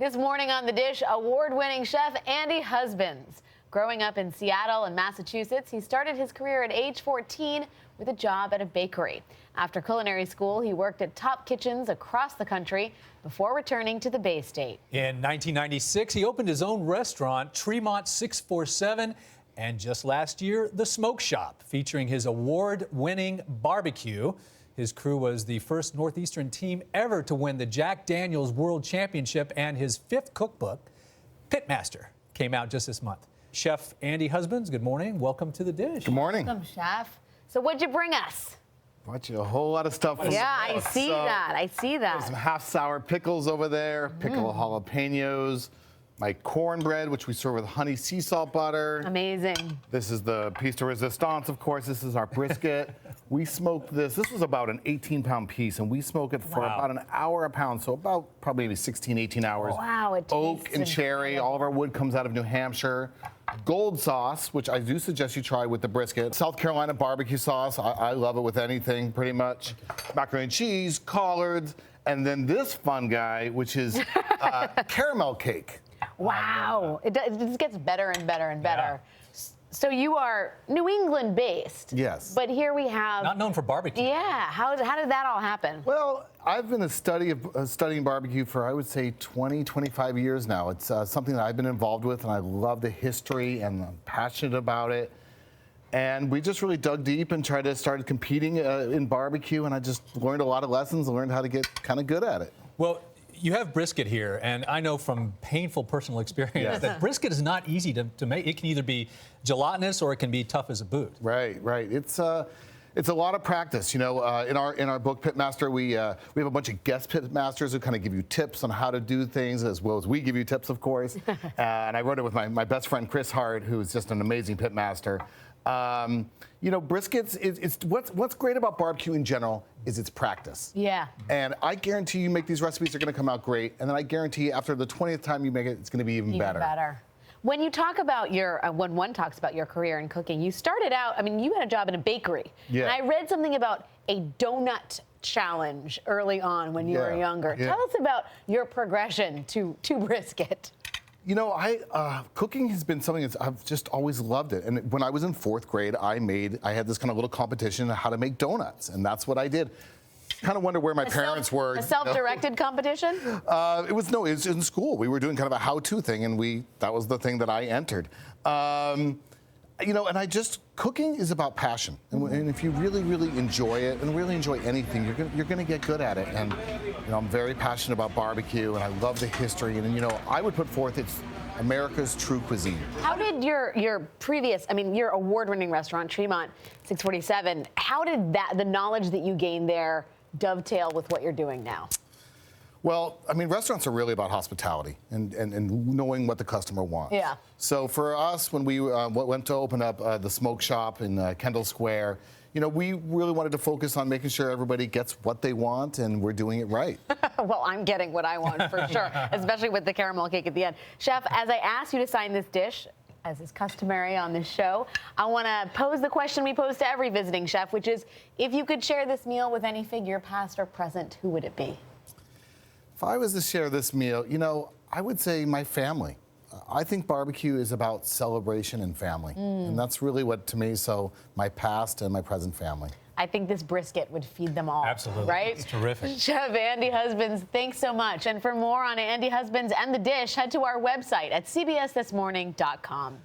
This morning on The Dish, award-winning chef Andy Husbands. Growing up in Seattle and Massachusetts, he started his career at age 14 with a job at a bakery. After culinary school, he worked at top kitchens across the country before returning to the Bay State. In 1996, he opened his own restaurant, Tremont 647, and just last year, The Smoke Shop, featuring his award-winning barbecue. His crew was the first Northeastern team ever to win the Jack Daniel's World Championship, and his fifth cookbook, Pitmaster, came out just this month. Chef Andy Husbands, good morning. Welcome to The Dish. Good morning. Welcome, Chef. So what'd you bring us? Brought you a whole lot of stuff. Yeah, I see that. I see that. Some half-sour pickles over there, pickled jalapenos, my cornbread, which we serve with honey sea salt butter. Amazing. This is the piece de resistance, of course. This is our brisket. We smoked this. This was about an 18-pound piece, and we smoke it for about an hour a pound, so about probably maybe 16, 18 hours. Wow, it tastes Oak and cherry. All of our wood comes out of New Hampshire. Gold sauce, which I do suggest you try with the brisket. South Carolina barbecue sauce. I love it with anything, pretty much. Macaroni and cheese, collards, and then this fun guy, which is caramel cake. Wow. It just gets better and better and better. Yeah. So you are New England based. Yes. But here we have... Not known for barbecue. Yeah. How did that all happen? Well, I've been studying barbecue for, I would say, 20, 25 years now. It's something that I've been involved with, and I love the history, and I'm passionate about it. And we just really dug deep and tried to start competing in barbecue, and I just learned a lot of lessons and learned how to get kind of good at it. Well, you have brisket here, and I know from painful personal experience that brisket is not easy to make. It can either be gelatinous or it can be tough as a boot. Right. It's a lot of practice. You know, in our book Pitmaster, we have a bunch of guest pitmasters who kind of give you tips on how to do things, as well as we give you tips, of course. And I wrote it with my best friend Chris Hart, who's just an amazing pitmaster. You know, briskets, what's great about barbecue in general is its practice. Yeah. And I guarantee you make these recipes are going to come out great. And then I guarantee after the 20th time you make it, it's going to be even better. When you talk about when one talks about your career in cooking, you started out, I mean, you had a job in a bakery. Yeah. And I read something about a donut challenge early on when you were younger. Yeah. Tell us about your progression to brisket. You know, cooking has been something that I've just always loved it. And when I was in fourth grade, I had this kind of little competition on how to make donuts, and that's what I did. Kind of wonder where my parents were. A self-directed competition? It was in school. We were doing kind of a how-to thing, and that was the thing that I entered. You know, and cooking is about passion. And if you really, really enjoy it and really enjoy anything, you're gonna get good at it. And, you know, I'm very passionate about barbecue, and I love the history. And, you know, I would put forth it's America's true cuisine. How did your previous, I mean, your award-winning restaurant, Tremont 647, how did the knowledge that you gained there dovetail with what you're doing now? Well, I mean, restaurants are really about hospitality and knowing what the customer wants. Yeah. So for us, when we went to open up the smoke shop in Kendall Square, you know, we really wanted to focus on making sure everybody gets what they want, and we're doing it right. Well, I'm getting what I want for sure, especially with the caramel cake at the end. Chef, as I asked you to sign this dish, as is customary on this show, I want to pose the question we pose to every visiting chef, which is, if you could share this meal with any figure, past or present, who would it be? If I was to share this meal, you know, I would say my family. I think barbecue is about celebration and family. And that's really what, to me, so my past and my present family. I think this brisket would feed them all. Absolutely. Right? It's terrific. Chef Andy Husbands, thanks so much. And for more on Andy Husbands and The Dish, head to our website at cbsthismorning.com.